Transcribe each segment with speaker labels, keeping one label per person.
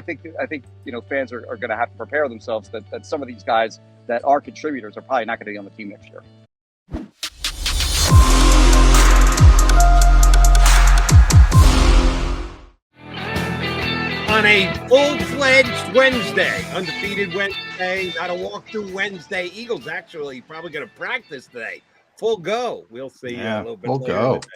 Speaker 1: fans are going to have to prepare themselves that some of these guys that are contributors are probably not going to be on the team next year.
Speaker 2: On a full-fledged Wednesday, undefeated Wednesday, not a walkthrough Wednesday. Eagles actually probably going to practice today. Full go. We'll see a little bit later in the day.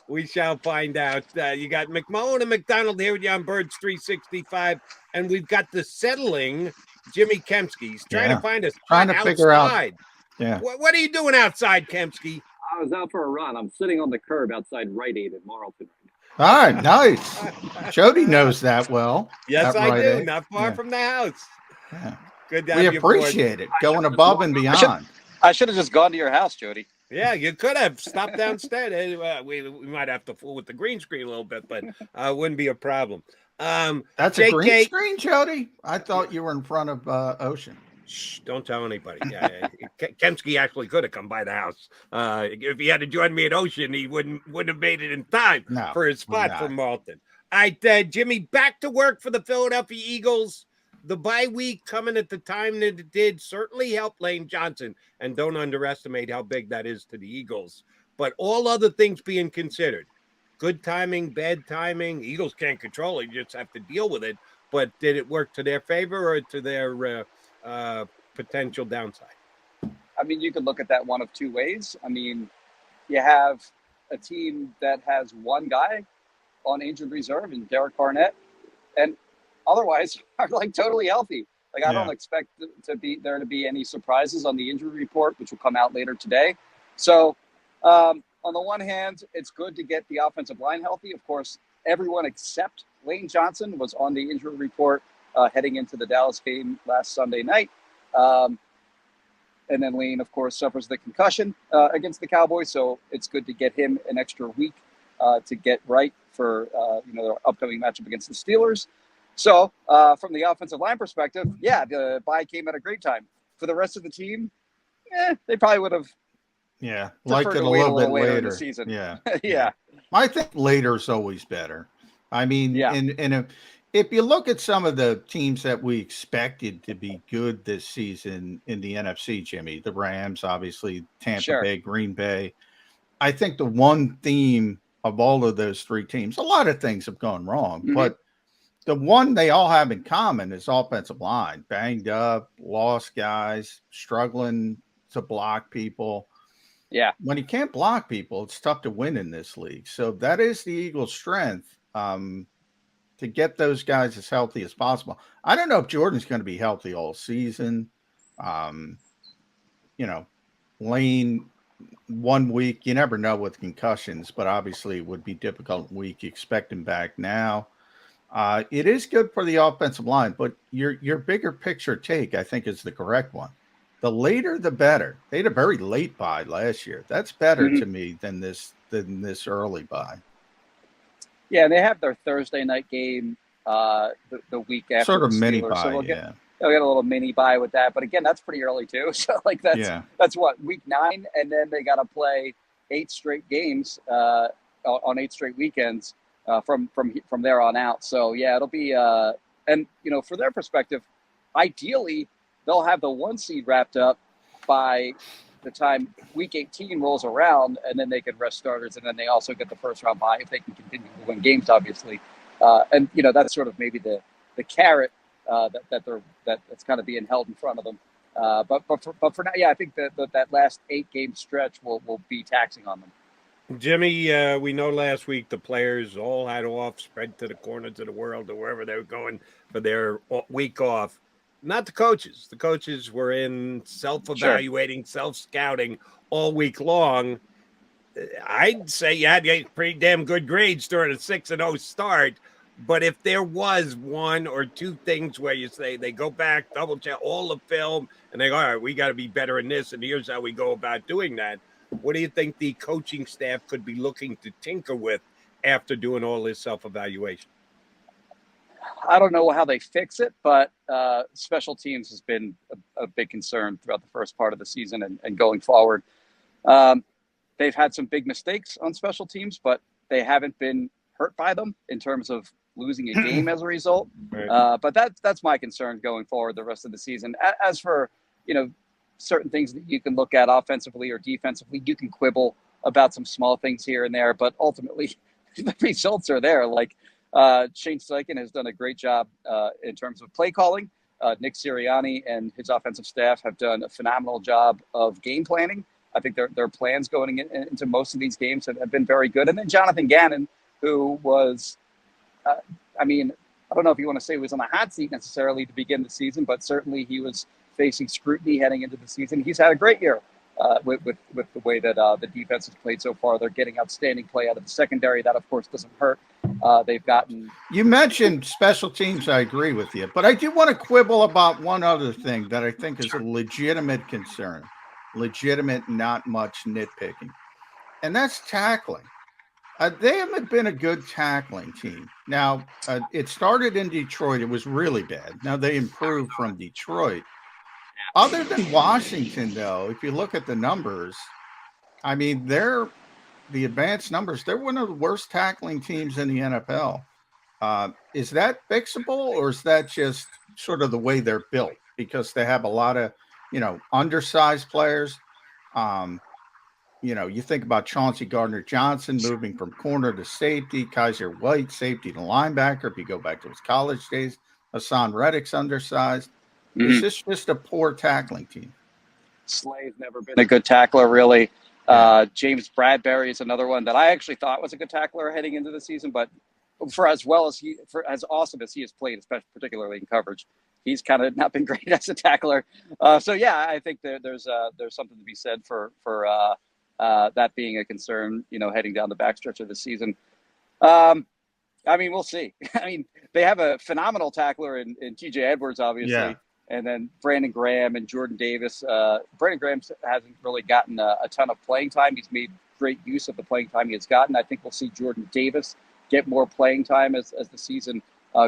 Speaker 2: We shall find out. You got McMullen and McDonald here with you on Birds 365, and we've got the settling Jimmy Kempski. He's trying to find a spot outside.
Speaker 3: Figure out. Yeah.
Speaker 2: What are you doing outside, Kempski?
Speaker 4: I was out for a run. I'm sitting on the curb outside Rite Aid in Marlton.
Speaker 3: All right, nice. Jody knows that well.
Speaker 2: Yes, I do. Not far from the house.
Speaker 3: Yeah.
Speaker 2: Good to have
Speaker 3: we appreciate it. Going above and beyond.
Speaker 1: I should have just gone to your house, Jody.
Speaker 2: Yeah, you could have stopped downstairs. We might have to fool with the green screen a little bit, but wouldn't be a problem.
Speaker 3: That's a green screen, Jody? I thought you were in front of Ocean.
Speaker 2: Shh, don't tell anybody. Yeah, Kempski actually could have come by the house. If he had to join me at Ocean, he wouldn't have made it in time for his spot from Marlton. All right, Jimmy, back to work for the Philadelphia Eagles. The bye week coming at the time that it did certainly helped Lane Johnson, and don't underestimate how big that is to the Eagles. But all other things being considered, good timing, bad timing, Eagles can't control it. You just have to deal with it. But did it work to their favor or to their potential downside?
Speaker 1: I mean, you could look at that one of two ways. I mean, you have a team that has one guy on injured reserve in Derek Barnett, and otherwise are like totally healthy. Like I don't expect to be any surprises on the injury report, which will come out later today. So on the one hand, it's good to get the offensive line healthy. Of course, everyone except Lane Johnson was on the injury report heading into the Dallas game last Sunday night. And then Lane, of course, suffers the concussion against the Cowboys. So it's good to get him an extra week to get right for their upcoming matchup against the Steelers. So from the offensive line perspective, the bye came at a great time. For the rest of the team, they probably would have
Speaker 3: liked it a little bit later
Speaker 1: in the season.
Speaker 3: Yeah. I think later is always better. I mean, if you look at some of the teams that we expected to be good this season in the NFC, Jimmy, the Rams, obviously, Tampa Bay, Green Bay, I think the one theme of all of those three teams, a lot of things have gone wrong, but the one they all have in common is offensive line, banged up, lost guys, struggling to block people.
Speaker 1: Yeah.
Speaker 3: When you can't block people, it's tough to win in this league. So that is the Eagles' strength. To get those guys as healthy as possible. I don't know if Jordan's going to be healthy all season. Lane 1 week, you never know with concussions, but obviously it would be difficult week. You expect him back now. It is good for the offensive line, but your bigger picture take, I think, is the correct one. The later, the better. They had a very late bye last year. That's better to me than this early bye.
Speaker 1: Yeah, they have their Thursday night game the week after.
Speaker 3: Sort of
Speaker 1: the
Speaker 3: mini
Speaker 1: Steelers,
Speaker 3: bye,
Speaker 1: so they'll get a little mini bye with that. But again, that's pretty early too. So like that's what, week 9, and then they got to play 8 straight games on 8 straight weekends from there on out. So yeah, it'll be and for their perspective, ideally they'll have the 1 seed wrapped up by the time week 18 rolls around, and then they can rest starters, and then they also get the first round bye if they can continue to win games, obviously. And that's sort of maybe the carrot that's kind of being held in front of them. But for now, I think that last 8-game stretch will be taxing on them.
Speaker 2: Jimmy, we know last week the players all had off, spread to the corners of the world or wherever they were going for their week off. Not the coaches. The coaches were in self-evaluating, self-scouting all week long. I'd say you had pretty damn good grades during a 6-0 start. But if there was 1 or 2 things where you say they go back, double check all the film, and they go, all right, we got to be better in this, and here's how we go about doing that. What do you think the coaching staff could be looking to tinker with after doing all this self-evaluation?
Speaker 1: I don't know how they fix it, but special teams has been a big concern throughout the first part of the season and going forward. They've had some big mistakes on special teams, but they haven't been hurt by them in terms of losing a game as a result.
Speaker 2: Right.
Speaker 1: But that's my concern going forward the rest of the season. As for, certain things that you can look at offensively or defensively, you can quibble about some small things here and there, but ultimately the results are there. Like Shane Steichen has done a great job in terms of play calling. Nick Sirianni and his offensive staff have done a phenomenal job of game planning. I think their plans going into most of these games have been very good. And then Jonathan Gannon, who was, I don't know if you want to say he was on the hot seat necessarily to begin the season, but certainly he was facing scrutiny heading into the season. He's had a great year with the way that the defense has played so far. They're getting outstanding play out of the secondary. That, of course, doesn't hurt. They've gotten...
Speaker 3: You mentioned special teams. I agree with you. But I do want to quibble about one other thing that I think is a legitimate concern. Legitimate, not much nitpicking. And that's tackling. They haven't been a good tackling team. Now, it started in Detroit. It was really bad. Now they improved from Detroit. Other than Washington, though, if you look at the numbers, they're the advanced numbers. They're one of the worst tackling teams in the NFL. Is that fixable, or is that just sort of the way they're built? Because they have a lot of, undersized players. You think about Chauncey Gardner-Johnson moving from corner to safety, Kaiser White, safety to linebacker. If you go back to his college days, Hassan Reddick's undersized. Mm-hmm. Is this just a poor tackling team?
Speaker 1: Slay's never been a good tackler, really. James Bradbury is another one that I actually thought was a good tackler heading into the season, but for as awesome as he has played, especially particularly in coverage, he's kind of not been great as a tackler. I think there's something to be said for that being a concern, heading down the backstretch of the season. We'll see. They have a phenomenal tackler in TJ Edwards, obviously.
Speaker 3: Yeah.
Speaker 1: And then Brandon Graham and Jordan Davis. Brandon Graham hasn't really gotten a ton of playing time. He's made great use of the playing time he has gotten. I think we'll see Jordan Davis get more playing time as the season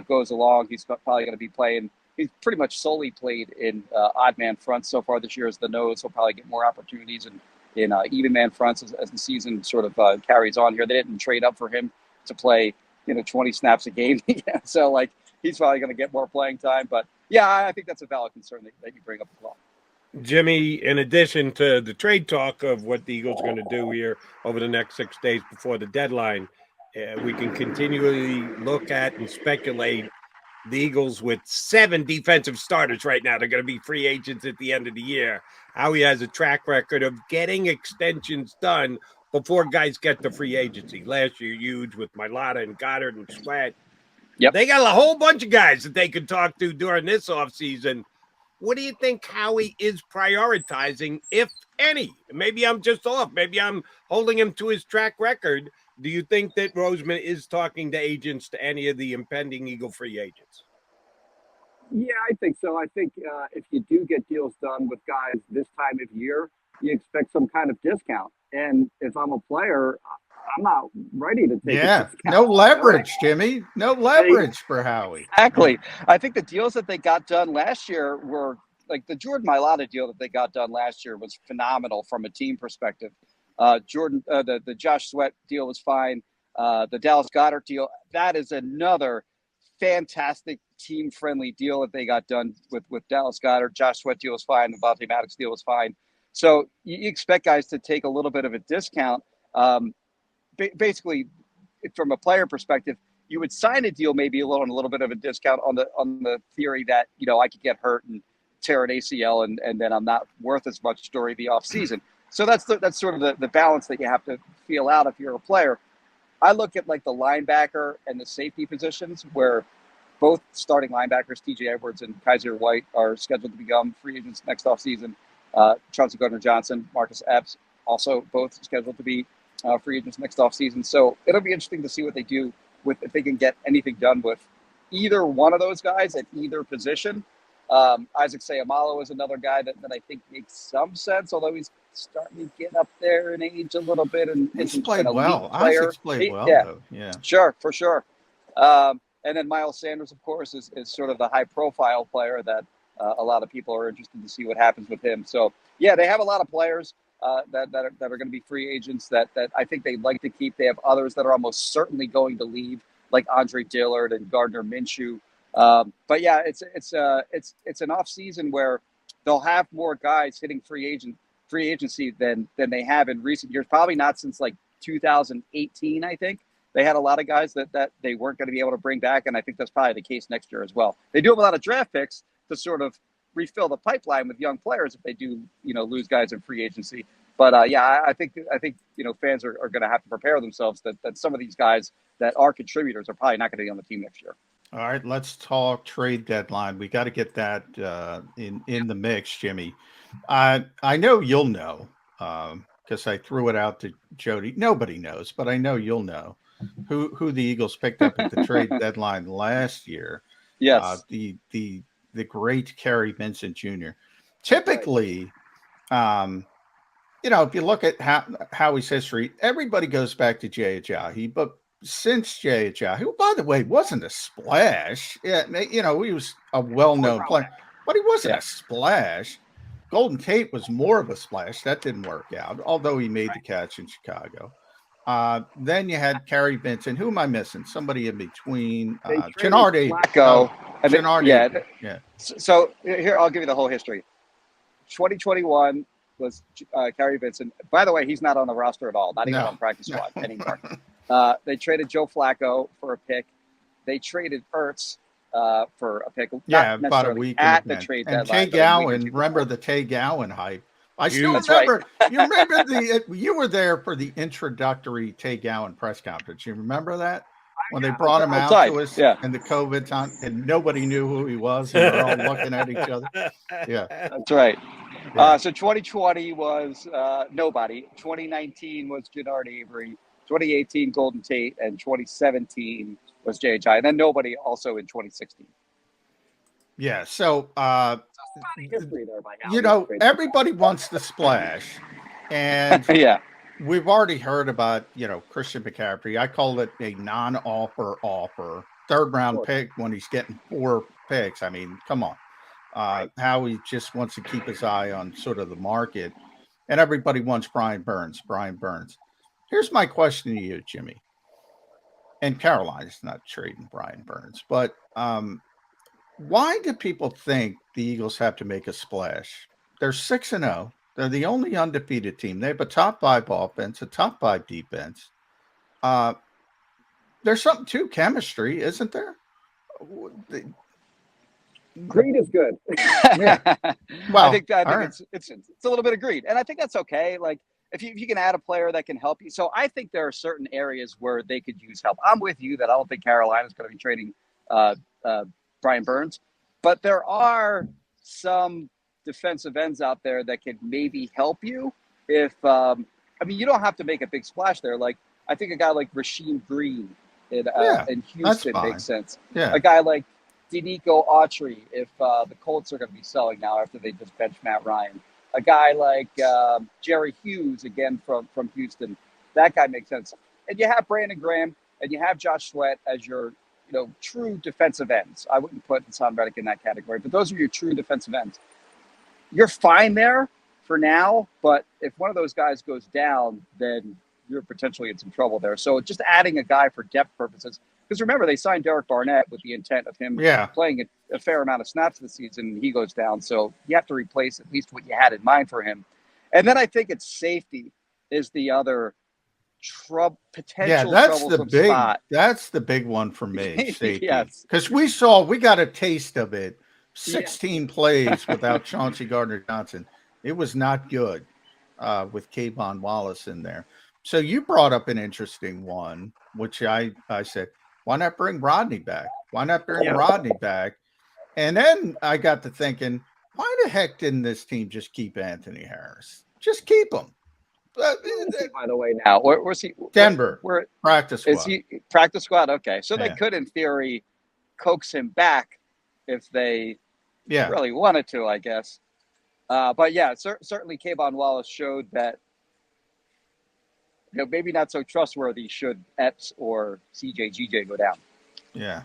Speaker 1: goes along. He's probably going to be playing. He's pretty much solely played in odd man fronts so far this year as the nose. He'll probably get more opportunities in even man fronts as the season sort of carries on here. They didn't trade up for him to play 20 snaps a game. So he's probably going to get more playing time. But yeah, I think that's a valid concern that you bring up as well.
Speaker 2: Jimmy, in addition to the trade talk of what the Eagles are going to do here over the next 6 days before the deadline, we can continually look at and speculate the Eagles with 7 defensive starters right now. They're going to be free agents at the end of the year. Howie has a track record of getting extensions done before guys get to free agency. Last year, huge with Mailata and Goddard and Sweat.
Speaker 1: Yep.
Speaker 2: They got a whole bunch of guys that they could talk to during this offseason. What do you think Howie is prioritizing, if any? Maybe I'm just off. Maybe I'm holding him to his track record. Do you think that Roseman is talking to agents, to any of the impending Eagle free agents?
Speaker 4: Yeah, I think so. I think if you do get deals done with guys this time of year, you expect some kind of discount. And if I'm a player, I'm not ready to take a discount.
Speaker 3: No leverage, Jimmy. No leverage for Howie.
Speaker 1: Exactly. I think the deals that they got done last year were like the Jordan Mailata deal that they got done last year was phenomenal from a team perspective. The Josh Sweat deal was fine. The Dallas Goedert deal, that is another fantastic team-friendly deal that they got done with Dallas Goedert. Josh Sweat deal was fine. The Vontae Maddox deal was fine. So you expect guys to take a little bit of a discount. Basically, from a player perspective, you would sign a deal maybe on a little bit of a discount on the theory that I could get hurt and tear an ACL and then I'm not worth as much during the offseason. So that's sort of the balance that you have to feel out if you're a player. I look at like the linebacker and the safety positions where both starting linebackers, TJ Edwards and Kaiser White, are scheduled to become free agents next offseason. Chauncey Gardner-Johnson, Marcus Epps, also both scheduled to be free agents next offseason. So it'll be interesting to see what they do if they can get anything done with either one of those guys at either position. Isaac Seumalo is another guy that I think makes some sense, although he's starting to get up there in age a little bit. And
Speaker 3: he's played well. Isaac's played well, though. Yeah.
Speaker 1: Sure, for sure. And then Miles Sanders, of course, is sort of the high-profile player that a lot of people are interested to see what happens with him. So, yeah, they have a lot of players that are going to be free agents that I think they'd like to keep. They have others that are almost certainly going to leave. like Andre Dillard and Gardner Minshew. But yeah, it's an off season where they'll have more guys hitting free agency than they have in recent years. Probably not since like 2018, I think. They had a lot of guys that they weren't going to be able to bring back, and I think that's probably the case next year as well. They do have a lot of draft picks to sort of refill the pipeline with young players if they do, lose guys in free agency. But I think fans are going to have to prepare themselves that some of these guys that are contributors are probably not going to be on the team next year.
Speaker 3: All right, let's talk trade deadline. We got to get that in the mix, Jimmy. I know you'll know because I threw it out to Jody. Nobody knows, but I know you'll know who the Eagles picked up at the trade deadline last year.
Speaker 1: Yes,
Speaker 3: the great Kerry Vincent Jr. Typically, if you look at Howie's history, everybody goes back to Jay Ajayi, but since Jay Ajayi, who, by the way, wasn't a splash. Yeah, he was a well-known player, but he wasn't a splash. Golden Tate was more of a splash. That didn't work out, although he made the catch in Chicago. Then you had Kerry Vincent. Who am I missing? Somebody in between. Gennard
Speaker 1: Flacco.
Speaker 3: Yeah.
Speaker 1: So here, I'll give you the whole history. 2021 was Kerry Vincent. By the way, he's not on the roster at all, not even on practice squad anymore. They traded Joe Flacco for a pick. They traded Ertz for a pick.
Speaker 3: About a week
Speaker 1: at the trade deadline.
Speaker 3: And Tay Gowan, remember the Tay Gowan hype? I still remember. Right. You remember you were there for the introductory Tay Gowan press conference. You remember that? When they brought him out to us in the COVID time and nobody knew who he was and we're all looking at each other. Yeah.
Speaker 1: That's right. Yeah. So 2020 was nobody. 2019 was Gennard Avery. 2018 Golden Tate, and 2017 was JHI, and then nobody also in 2016.
Speaker 3: Yeah, so
Speaker 1: history there by now.
Speaker 3: Everybody wants the splash, and we've already heard about Christian McCaffrey. I call it a non-offer offer, third-round pick when he's getting 4 picks. I mean, come on, Howie just wants to keep his eye on sort of the market, and everybody wants Brian Burns. Here's my question to you, Jimmy. And Carolina's not trading Brian Burns, but why do people think the Eagles have to make a splash? They're 6-0. They're the only undefeated team. They have a top 5 offense, a top 5 defense. There's something to chemistry, isn't there?
Speaker 4: Greed is good.
Speaker 1: Yeah. Well, I think it's a little bit of greed, and I think that's okay. Like, if you can add a player that can help you. So I think there are certain areas where they could use help. I'm with you that I don't think Carolina's going to be trading Brian Burns, but there are some defensive ends out there that could maybe help you. If you don't have to make a big splash there. Like, I think a guy like Rasheem Green in Houston makes sense.
Speaker 3: Yeah.
Speaker 1: A guy like Denico Autry, if the Colts are going to be selling now after they just benched Matt Ryan. A guy like Jerry Hughes, again, from Houston. That guy makes sense. And you have Brandon Graham and you have Josh Sweat as your true defensive ends. I wouldn't put Hassan Reddick in that category, but those are your true defensive ends. You're fine there for now, but if one of those guys goes down, then you're potentially in some trouble there. So just adding a guy for depth purposes, because remember, they signed Derek Barnett with the intent of him playing a fair amount of snaps this season, and he goes down. So you have to replace at least what you had in mind for him. And then I think it's safety is the other potential troublesome spot.
Speaker 3: That's the big one for me, safety.
Speaker 1: Yes.
Speaker 3: Because we got a taste of it. 16 plays without Chauncey Gardner-Johnson. It was not good with Kayvon Wallace in there. So you brought up an interesting one, which I said, why not bring Rodney back? Why not bring Rodney back? And then I got to thinking, why the heck didn't this team just keep Anthony Harris? Just keep him.
Speaker 1: By the way, now where's he?
Speaker 3: Denver.
Speaker 1: Where
Speaker 3: practice squad?
Speaker 1: Is he practice squad? Okay, so they could, in theory, coax him back if they really wanted to, I guess. But certainly Kayvon Wallace showed that maybe not so trustworthy should Epps or CJ go down.
Speaker 3: Yeah.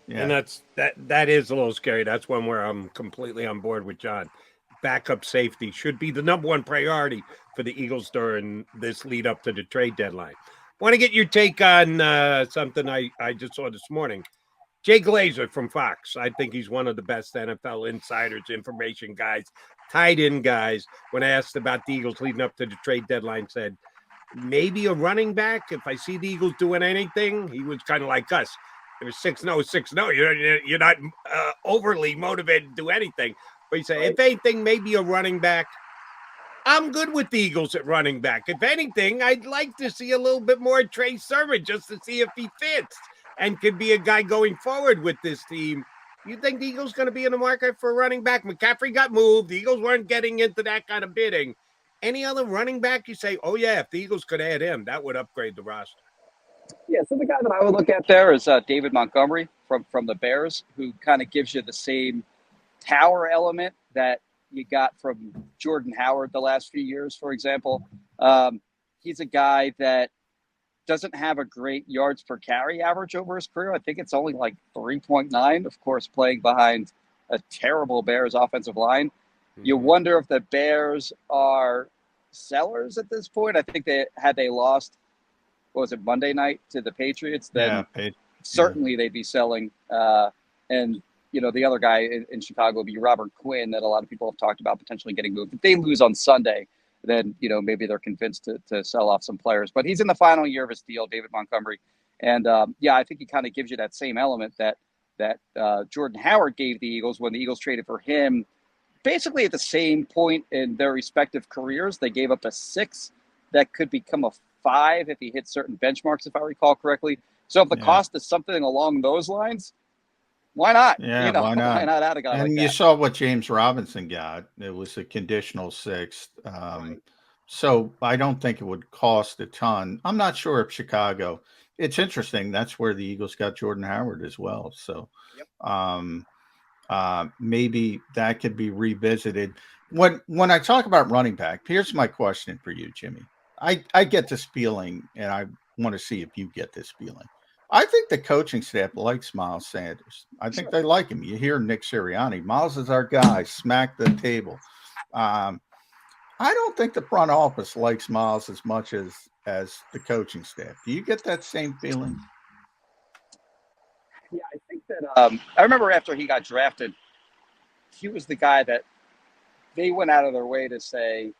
Speaker 2: And that is a little scary. That's one where I'm completely on board with John. Backup safety should be the number one priority for the Eagles during this lead up to the trade deadline. Want to get your take on something I just saw this morning. Jay Glazer from Fox. I think he's one of the best NFL insiders, information guys, tight end guys. When asked about the Eagles leading up to the trade deadline, said, maybe a running back. If I see the Eagles doing anything, he was kind of like us. It was 6-0, 6-0. You're not overly motivated to do anything. But he said, if anything, maybe a running back. I'm good with the Eagles at running back. If anything, I'd like to see a little bit more Trey Sermon just to see if he fits and could be a guy going forward with this team. You think the Eagles going to be in the market for a running back? McCaffrey got moved. The Eagles weren't getting into that kind of bidding. Any other running back you say, oh, yeah, if the Eagles could add him, that would upgrade the roster?
Speaker 1: Yeah, so the guy that I would look at there is David Montgomery from the Bears, who kind of gives you the same power element that you got from Jordan Howard the last few years, for example. He's a guy that doesn't have a great yards per carry average over his career. I think it's only like 3.9, of course, playing behind a terrible Bears offensive line. Mm-hmm. You wonder if the Bears are sellers at this point. I think they lost, what was it, Monday night to the Patriots, then certainly they'd be selling. And the other guy in Chicago would be Robert Quinn, that a lot of people have talked about potentially getting moved. If they lose on Sunday, then, maybe they're convinced to sell off some players. But he's in the final year of his deal, David Montgomery. And, I think he kind of gives you that same element that Jordan Howard gave the Eagles when the Eagles traded for him. Basically at the same point in their respective careers, they gave up a 6 that could become a 5 if he hit certain benchmarks, if I recall correctly. So if the cost is something along those lines, why not?
Speaker 3: Yeah, why not?
Speaker 1: Why not add a guy like that?
Speaker 3: And you saw what James Robinson got. It was a conditional 6th. So I don't think it would cost a ton. I'm not sure if Chicago. It's interesting. That's where the Eagles got Jordan Howard as well. So maybe that could be revisited. When I talk about running back, here's my question for you, Jimmy. I get this feeling, and I want to see if you get this feeling. I think the coaching staff likes Miles Sanders. I think they like him. You hear Nick Sirianni. Miles is our guy. Smack the table. I don't think the front office likes Miles as much as the coaching staff. Do you get that same feeling?
Speaker 1: Yeah, I think that I remember after he got drafted, he was the guy that they went out of their way to say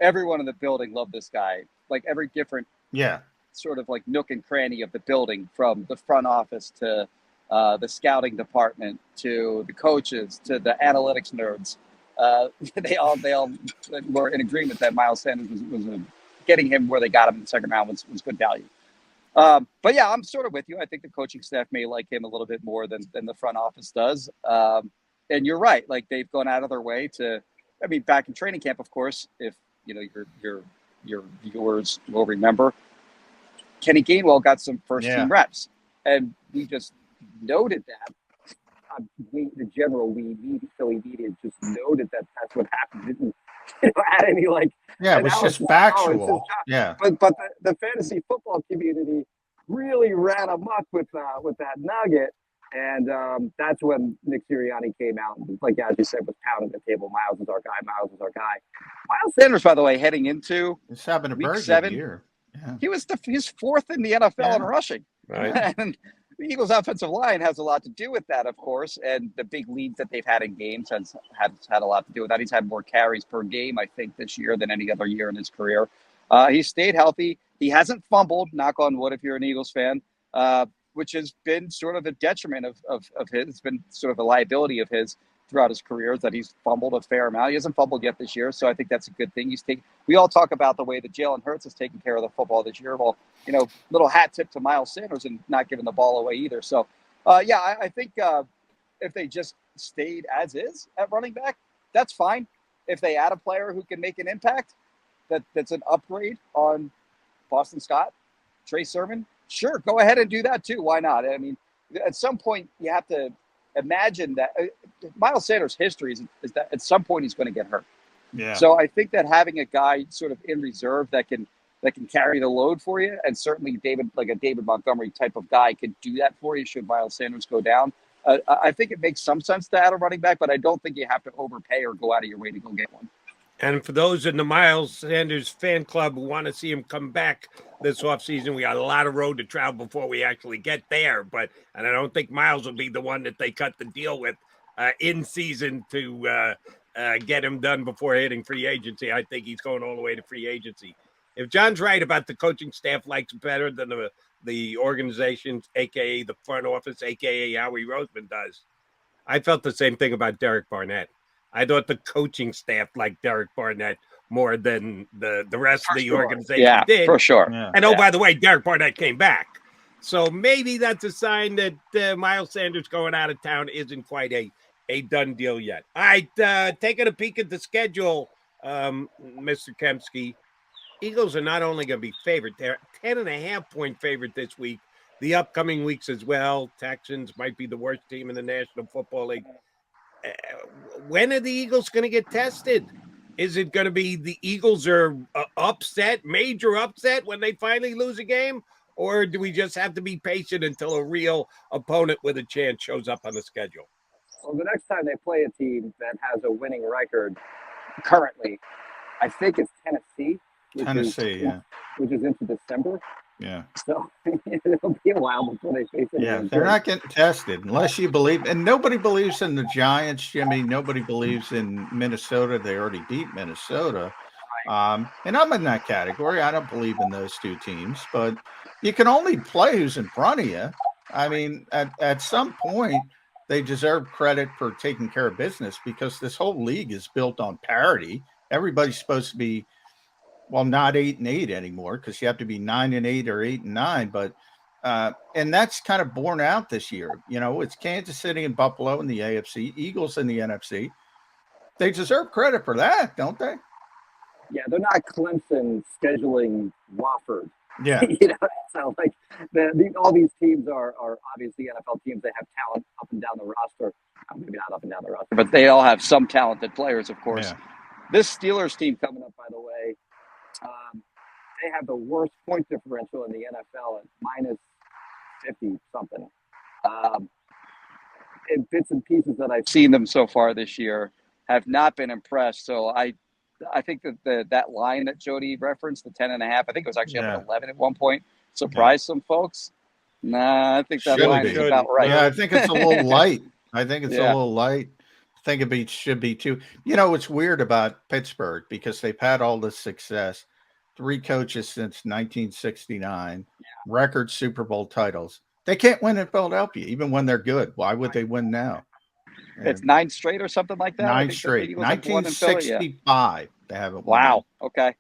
Speaker 1: everyone in the building loved this guy. Like every different sort of like nook and cranny of the building, from the front office to the scouting department to the coaches to the analytics nerds. They all were in agreement that Miles Sanders was getting him where they got him in the second round was good value. But yeah, I'm sort of with you. I think the coaching staff may like him a little bit more than the front office does. And you're right. Like they've gone out of their way to, back in training camp, of course, if your viewers will remember, Kenny Gainwell got some first-team reps, and we just noted that. The general Philly media just noted that that's what happened. Didn't add any
Speaker 3: it was just factual.
Speaker 1: But the fantasy football community really ran amok with that nugget, and that's when Nick Sirianni came out and, as you said, was pounding the table. Miles is our guy. Miles Sanders, by the way, heading into
Speaker 3: he's having a
Speaker 1: week
Speaker 3: very
Speaker 1: 7
Speaker 3: good year. Yeah.
Speaker 1: He's 4th in the NFL in rushing.
Speaker 2: Right.
Speaker 1: And the Eagles' offensive line has a lot to do with that, of course, and the big leads that they've had in games has had a lot to do with that. He's had more carries per game, I think, this year than any other year in his career. He's stayed healthy. He hasn't fumbled, knock on wood if you're an Eagles fan, which has been sort of a detriment of his. It's been sort of a liability of his throughout his career, that he's fumbled a fair amount. He hasn't fumbled yet this year, so I think that's a good thing. We all talk about the way that Jalen Hurts is taking care of the football this year. Well, little hat tip to Miles Sanders and not giving the ball away either. So, I think if they just stayed as is at running back, that's fine. If they add a player who can make an impact, that's an upgrade on Boston Scott, Trey Sermon, sure, go ahead and do that too. Why not? At some point you have to imagine that Miles Sanders' history is that at some point he's going to get hurt.
Speaker 3: Yeah.
Speaker 1: So I think that having a guy sort of in reserve that can carry the load for you, and certainly a David Montgomery type of guy could do that for you should Miles Sanders go down. I think it makes some sense to add a running back, but I don't think you have to overpay or go out of your way to go get one.
Speaker 2: And for those in the Miles Sanders fan club who want to see him come back this offseason, we got a lot of road to travel before we actually get there. And I don't think Miles will be the one that they cut the deal with in season to get him done before hitting free agency. I think he's going all the way to free agency. If John's right about the coaching staff likes better than the organization, a.k.a. the front office, a.k.a. Howie Roseman does, I felt the same thing about Derek Barnett. I thought the coaching staff liked Derek Barnett more than the rest of the organization did.
Speaker 1: For sure.
Speaker 2: Yeah. And by the way, Derek Barnett came back. So maybe that's a sign that Miles Sanders going out of town isn't quite a done deal yet. All right, taking a peek at the schedule, Mr. Kempski. Eagles are not only going to be favored, they're 10.5-point favorite this week. The upcoming weeks as well. Texans might be the worst team in the National Football League. When are the Eagles going to get tested? Is it going to be the Eagles are major upset when they finally lose a game? Or do we just have to be patient until a real opponent with a chance shows up on the schedule?
Speaker 4: Well, the next time they play a team that has a winning record currently, I think it's Tennessee. Which is into December.
Speaker 3: Yeah.
Speaker 4: So it'll be a while before they face it.
Speaker 3: Yeah, they're not getting tested unless you believe. And nobody believes in the Giants, Jimmy. Nobody believes in Minnesota. They already beat Minnesota. And I'm in that category. I don't believe in those two teams. But you can only play who's in front of you. I mean, at some point, they deserve credit for taking care of business because this whole league is built on parity. Everybody's supposed to be, well, not 8-8 anymore because you have to be 9-8 or 8-9. But and that's kind of borne out this year. You know, it's Kansas City and Buffalo in the AFC, Eagles in the NFC. They deserve credit for that, don't they?
Speaker 4: Yeah, they're not Clemson scheduling Wofford.
Speaker 3: Yeah.
Speaker 4: You know, so like all these teams are obviously NFL teams. They have talent up and down the roster. Maybe not up and down the roster,
Speaker 1: but they all have some talented players, of course.
Speaker 3: Yeah.
Speaker 1: This Steelers team coming up, by the way,
Speaker 4: they have the worst point differential in the NFL at minus 50 something.
Speaker 1: In bits and pieces that I've seen them so far this year, have not been impressed. So I think that that line that Jody referenced, the 10.5, I think it was actually up at 11 at one point, surprised some folks. Nah, I think that line is about right.
Speaker 3: Yeah, I think it's a little light. I think it's a little light. I think it should be too. You know, it's weird about Pittsburgh because they've had all this success. 3 coaches since 1969, record Super Bowl titles. They can't win in Philadelphia, even when they're good. Why would they win now?
Speaker 1: It's 9 straight or something like that.
Speaker 3: 9 straight. 1965. They haven't won.
Speaker 1: Wow. Okay.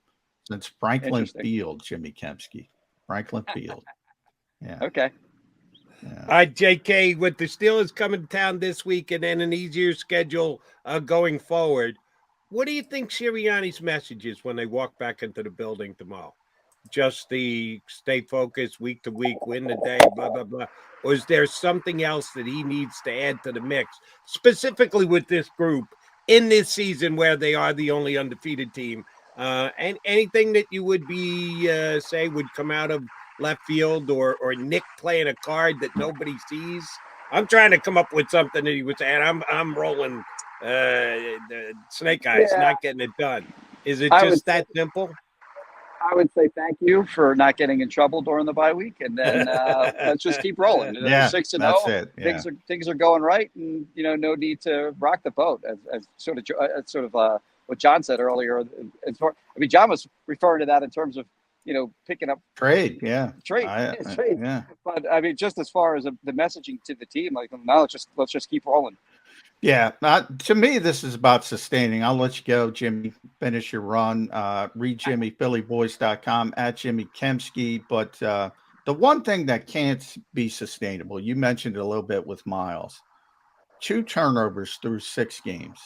Speaker 3: Since Franklin Field, Jimmy Kempski. Franklin Field. Yeah.
Speaker 1: Okay.
Speaker 2: Yeah. All right, JK, with the Steelers coming to town this week and then an easier schedule going forward, what do you think Sirianni's message is when they walk back into the building tomorrow? Just the stay focused week to week, win the day, blah, blah, blah. Or is there something else that he needs to add to the mix, specifically with this group in this season where they are the only undefeated team? And anything that you would be say would come out of left field or Nick playing a card that nobody sees? I'm trying to come up with something that he would say, and I'm rolling the snake eyes, not getting it done. Is it just that simple?
Speaker 4: I would say thank you
Speaker 1: for not getting in trouble during the bye week, and then let's just keep rolling. 6-0, things are going right, and no need to rock the boat. As sort of what John said earlier. John was referring to that in terms of picking up
Speaker 3: trade,
Speaker 1: trade. But just as far as the messaging to the team, like now let's just keep rolling.
Speaker 3: Yeah, to me, this is about sustaining. I'll let you go, Jimmy. Finish your run. Read Jimmy, phillyboys.com, at Jimmy Kempski. But the one thing that can't be sustainable, you mentioned it a little bit with Miles, 2 turnovers through 6 games.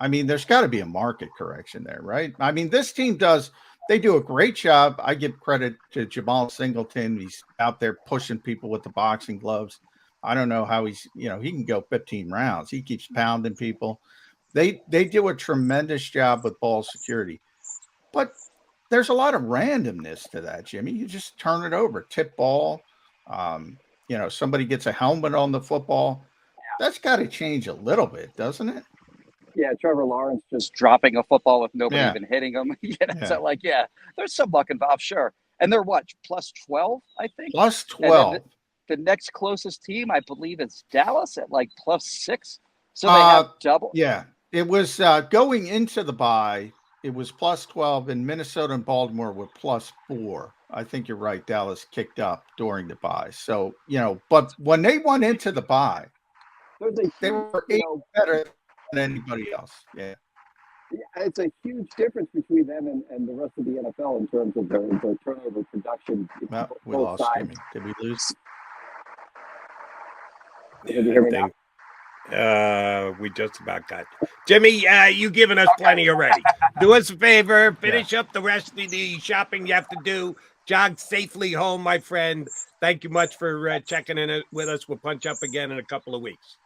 Speaker 3: There's got to be a market correction there, right? This team they do a great job. I give credit to Jamal Singleton. He's out there pushing people with the boxing gloves. I don't know how he can go 15 rounds. He keeps pounding people. They do a tremendous job with ball security. But there's a lot of randomness to that, Jimmy. You just turn it over, tip ball. Somebody gets a helmet on the football. That's got to change a little bit, doesn't it?
Speaker 4: Yeah, Trevor Lawrence
Speaker 1: just dropping a football with nobody even hitting him. So there's some luck involved, sure. And they're what, plus 12, I think?
Speaker 3: Plus 12.
Speaker 1: And the next closest team, I believe, is Dallas at like plus 6. So they have double.
Speaker 3: Yeah, it was going into the bye. It was plus 12, and Minnesota and Baltimore were plus 4. I think you're right. Dallas kicked up during the bye. So, but when they went into the bye, they were better than anybody else. Yeah.
Speaker 4: It's a huge difference between them and the rest of the NFL in terms of their turnover production.
Speaker 3: Well, we lost Jimmy. Did we lose?
Speaker 4: Did you hear me now?
Speaker 2: We just about got Jimmy. You've given us plenty already. Do us a favor, finish up the rest of the shopping you have to do. Jog safely home, my friend. Thank you much for checking in with us. We'll punch up again in a couple of weeks.